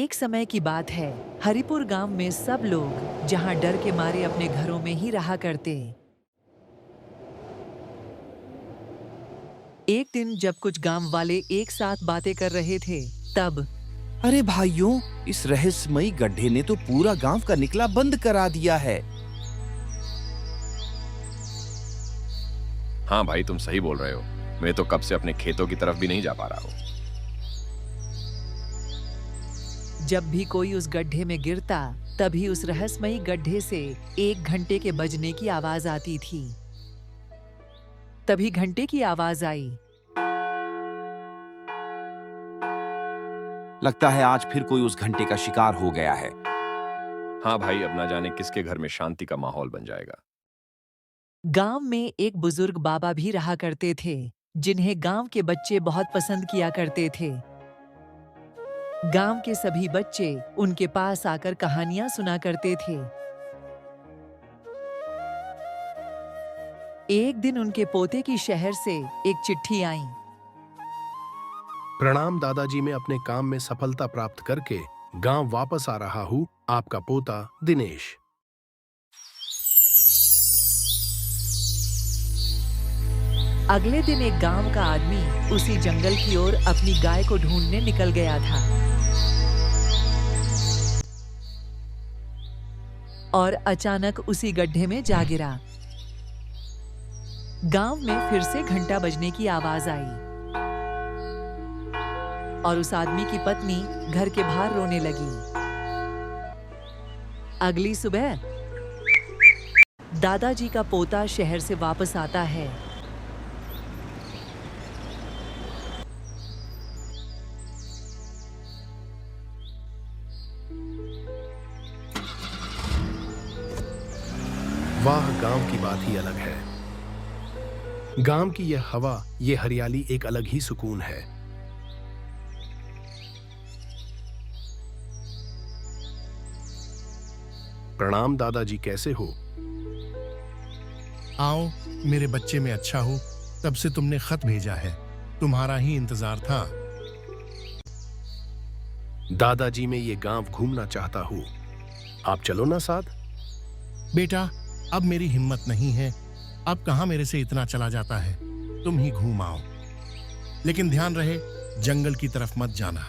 एक समय की बात है। हरिपुर गांव में सब लोग जहां डर के मारे अपने घरों में ही रहा करते। एक दिन जब कुछ गांव वाले एक साथ बातें कर रहे थे, तब अरे भाइयों, इस रहस्यमयी गड्ढे ने तो पूरा गांव का निकला बंद करा दिया है। हाँ भाई, तुम सही बोल रहे हो। मैं तो कब से अपने खेतों की तरफ भी नहीं जा पा रहा हूँ। जब भी कोई उस गड्ढे में गिरता, तभी उस रहस्यमयी गड्ढे से 1 घंटे के बजने की आवाज आती थी। तभी घंटे की आवाज आई। लगता है आज फिर कोई उस घंटे का शिकार हो गया है। हाँ भाई, अब ना जाने किसके घर में शांति का माहौल बन जाएगा। गांव में एक बुजुर्ग बाबा भी रहा करते थे, जिन्हें गांव के बच्चे बहुत पसंद किया करते थे। गांव के सभी बच्चे उनके पास आकर कहानियां सुना करते थे। एक दिन उनके पोते की शहर से एक चिट्ठी आई। प्रणाम दादाजी, मैं अपने काम में सफलता प्राप्त करके गांव वापस आ रहा हूँ। आपका पोता दिनेश। अगले दिन एक गांव का आदमी उसी जंगल की ओर अपनी गाय को ढूंढने निकल गया था और अचानक उसी गड्ढे में जा गिरा। गांव में फिर से घंटा बजने की आवाज आई और उस आदमी की पत्नी घर के बाहर रोने लगी। अगली सुबह दादाजी का पोता शहर से वापस आता है। वाह, गांव की बात ही अलग है। गांव की यह हवा, ये हरियाली एक अलग ही सुकून है। प्रणाम दादाजी, कैसे हो? आओ, मेरे बच्चे, मैं अच्छा हूँ। तब से तुमने खत भेजा है, तुम्हारा ही इंतजार था। दादाजी, मैं ये गांव घूमना चाहता हूँ, आप चलो ना साथ। बेटा, अब मेरी हिम्मत नहीं है। अब कहाँ मेरे से इतना चला जाता है। तुम ही घूम आओ, लेकिन ध्यान रहे जंगल की तरफ मत जाना।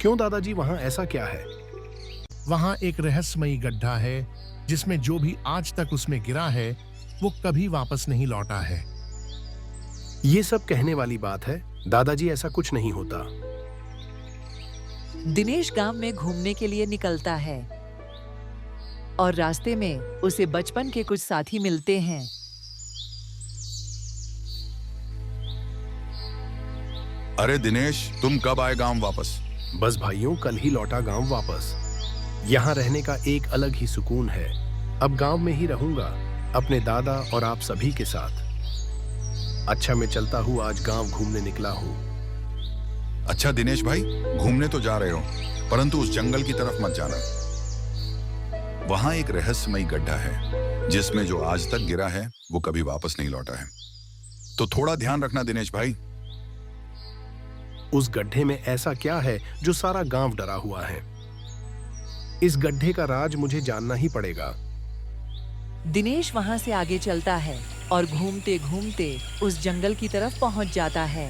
क्यों दादाजी, वहां ऐसा क्या है? वहां एक रहस्यमयी गड्ढा है, जिसमें जो भी आज तक उसमें गिरा है वो कभी वापस नहीं लौटा है। ये सब कहने वाली बात है दादाजी, ऐसा कुछ नहीं होता। दिनेश गांव में घूमने के लिए निकलता है और रास्ते में उसे बचपन के कुछ साथी मिलते हैं। अरे दिनेश, तुम कब आए गांव वापस? बस भाइयों, कल ही लौटा गांव वापस। यहाँ रहने का एक अलग ही सुकून है। अब गांव में ही रहूंगा, अपने दादा और आप सभी के साथ। अच्छा, मैं चलता हूँ, आज गांव घूमने निकला हूँ। अच्छा दिनेश भाई, घूमने तो जा रहे हो, परंतु उस जंगल की तरफ मत जाना। वहां एक रहस्यमयी गड्ढा है, जिसमें जो आज तक गिरा है वो कभी वापस नहीं लौटा है। तो थोड़ा ध्यान रखना दिनेश भाई। उस गड्ढे में ऐसा क्या है जो सारा गांव डरा हुआ है? इस गड्ढे का राज मुझे जानना ही पड़ेगा। दिनेश वहां से आगे चलता है और घूमते घूमते उस जंगल की तरफ पहुंच जाता है।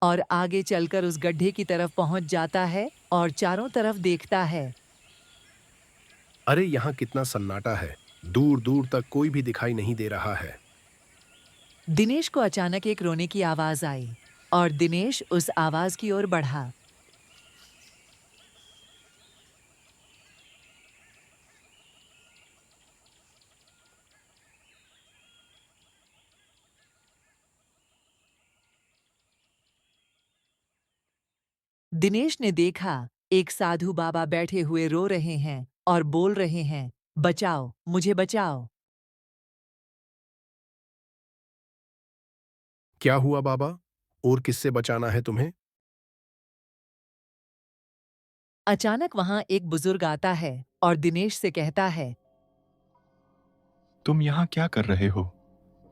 और आगे चलकर उस गड्ढे की तरफ पहुंच जाता है और चारों तरफ देखता है। अरे, यहाँ कितना सन्नाटा है, दूर दूर तक कोई भी दिखाई नहीं दे रहा है। दिनेश को अचानक एक रोने की आवाज आई और दिनेश उस आवाज की ओर बढ़ा। दिनेश ने देखा, एक साधु बाबा बैठे हुए रो रहे हैं और बोल रहे हैं, बचाओ, मुझे बचाओ। क्या हुआ बाबा? और किससे बचाना है तुम्हें? अचानक वहां एक बुजुर्ग आता है और दिनेश से कहता है, तुम यहाँ क्या कर रहे हो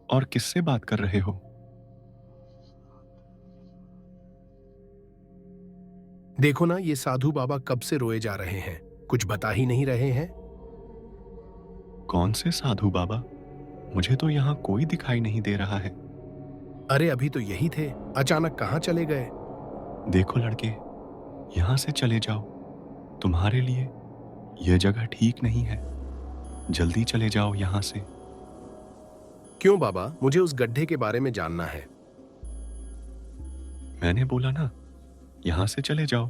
और किससे बात कर रहे हो? देखो ना, ये साधु बाबा कब से रोए जा रहे हैं, कुछ बता ही नहीं रहे हैं। कौन से साधु बाबा? मुझे तो यहाँ कोई दिखाई नहीं दे रहा है। अरे अभी तो यही थे, अचानक कहाँ चले गए? देखो लड़के, यहाँ से चले जाओ। तुम्हारे लिए यह जगह ठीक नहीं है। जल्दी चले जाओ यहाँ से। क्यों बाबा, मुझे उस गड्ढे के बारे में जानना है। मैंने बोला ना, यहाँ से चले जाओ,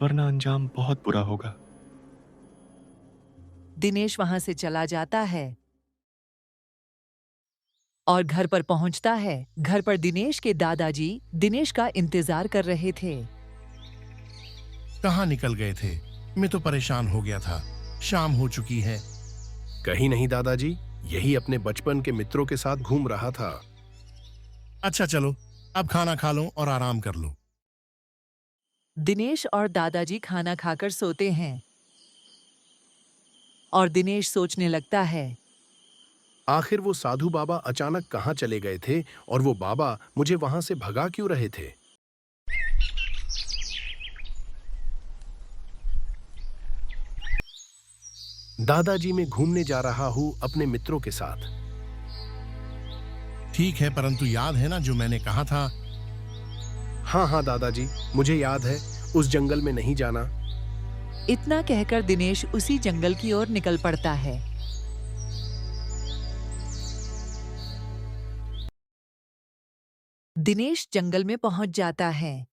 वरना अंजाम बहुत बुरा होगा। दिनेश वहां से चला जाता है और घर पर पहुंचता है। घर पर दिनेश के दादाजी दिनेश का इंतजार कर रहे थे। कहाँ निकल गए थे? मैं तो परेशान हो गया था। शाम हो चुकी है। कहीं नहीं दादाजी, यही अपने बचपन के मित्रों के साथ घूम रहा था। अच्छा चलो, अब खाना खा लो और आराम कर लो। दिनेश और दादाजी खाना खाकर सोते हैं और दिनेश सोचने लगता है, आखिर वो साधु बाबा अचानक कहाँ चले गए थे और वो बाबा मुझे वहां से भगा क्यों रहे थे? दादाजी, मैं घूमने जा रहा हूँ अपने मित्रों के साथ। ठीक है, परंतु याद है ना जो मैंने कहा था? हाँ हाँ दादाजी, मुझे याद है, उस जंगल में नहीं जाना। इतना कहकर दिनेश उसी जंगल की ओर निकल पड़ता है। दिनेश जंगल में पहुंच जाता है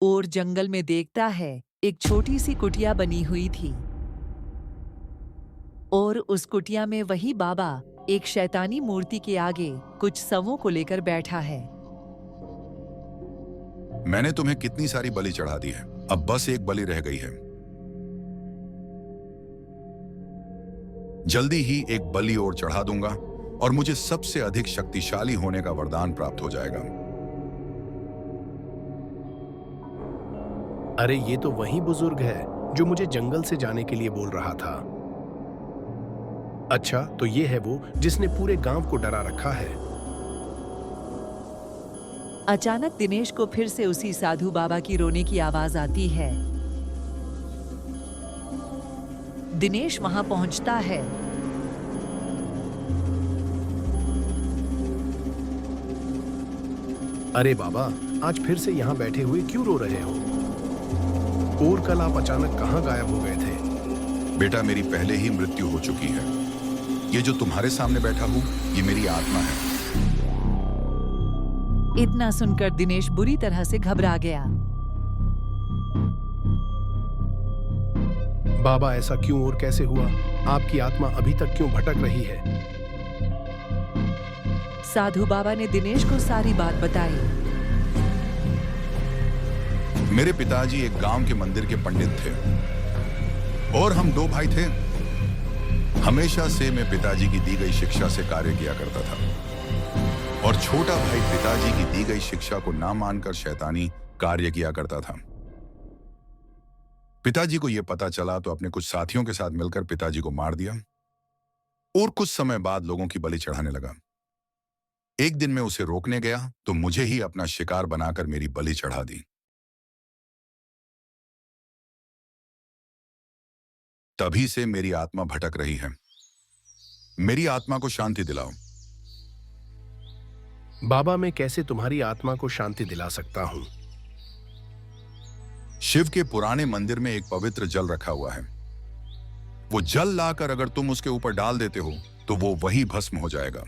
और जंगल में देखता है एक छोटी सी कुटिया बनी हुई थी और उस कुटिया में वही बाबा एक शैतानी मूर्ति के आगे कुछ शवों को लेकर बैठा है। मैंने तुम्हें कितनी सारी बलि चढ़ा दी है, अब बस एक बलि रह गई है। जल्दी ही एक बलि और चढ़ा दूंगा और मुझे सबसे अधिक शक्तिशाली होने का वरदान प्राप्त हो जाएगा। अरे ये तो वही बुजुर्ग है जो मुझे जंगल से जाने के लिए बोल रहा था। अच्छा, तो ये है वो जिसने पूरे गांव को डरा रखा है। अचानक दिनेश को फिर से उसी साधु बाबा की रोने की आवाज आती है। दिनेश वहां पहुंचता है अरे बाबा, आज फिर से यहाँ बैठे हुए क्यों रो रहे हो? और कल आप अचानक कहाँ गायब हो गए थे? बेटा, मेरी पहले ही मृत्यु हो चुकी है। ये जो तुम्हारे सामने बैठा हूं, ये मेरी आत्मा है। इतना सुनकर दिनेश बुरी तरह से घबरा गया। बाबा, ऐसा क्यों और कैसे हुआ? आपकी आत्मा अभी तक क्यों भटक रही है? साधु बाबा ने दिनेश को सारी बात बताई। मेरे पिताजी एक गांव के मंदिर के पंडित थे और हम 2 भाई थे। हमेशा से मैं पिताजी की दी गई शिक्षा से कार्य किया करता था और छोटा भाई पिताजी की दी गई शिक्षा को ना मानकर शैतानी कार्य किया करता था। पिताजी को यह पता चला तो अपने कुछ साथियों के साथ मिलकर पिताजी को मार दिया और कुछ समय बाद लोगों की बलि चढ़ाने लगा। एक दिन मैं उसे रोकने गया तो मुझे ही अपना शिकार बनाकर मेरी बलि चढ़ा दी। तभी से मेरी आत्मा भटक रही है। मेरी आत्मा को शांति दिलाओ। बाबा, मैं कैसे तुम्हारी आत्मा को शांति दिला सकता हूं? शिव के पुराने मंदिर में एक पवित्र जल रखा हुआ है। वो जल लाकर अगर तुम उसके ऊपर डाल देते हो तो वो वही भस्म हो जाएगा।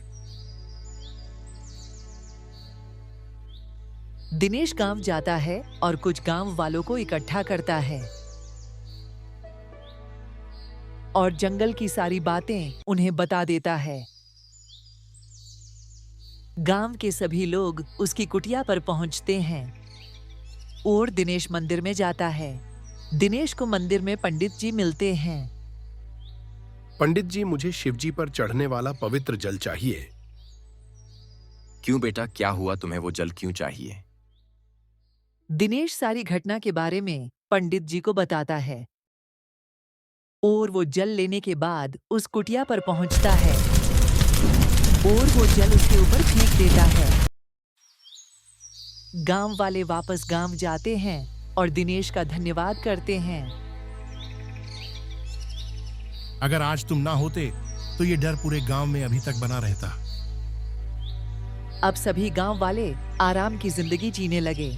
दिनेश गांव जाता है और कुछ गांव वालों को इकट्ठा करता है और जंगल की सारी बातें उन्हें बता देता है। गांव के सभी लोग उसकी कुटिया पर पहुंचते हैं और दिनेश मंदिर में जाता है। दिनेश को मंदिर में पंडित जी मिलते हैं। पंडित जी, मुझे शिवजी पर चढ़ने वाला पवित्र जल चाहिए। क्यों बेटा, क्या हुआ? तुम्हें वो जल क्यों चाहिए? दिनेश सारी घटना के बारे में पंडित जी को बताता है और वो जल लेने के बाद उस कुटिया पर पहुंचता है और वो जल उसके ऊपर फेंक देता है। गांव वाले वापस गांव जाते हैं और दिनेश का धन्यवाद करते हैं। अगर आज तुम ना होते तो ये डर पूरे गांव में अभी तक बना रहता। अब सभी गांव वाले आराम की जिंदगी जीने लगे।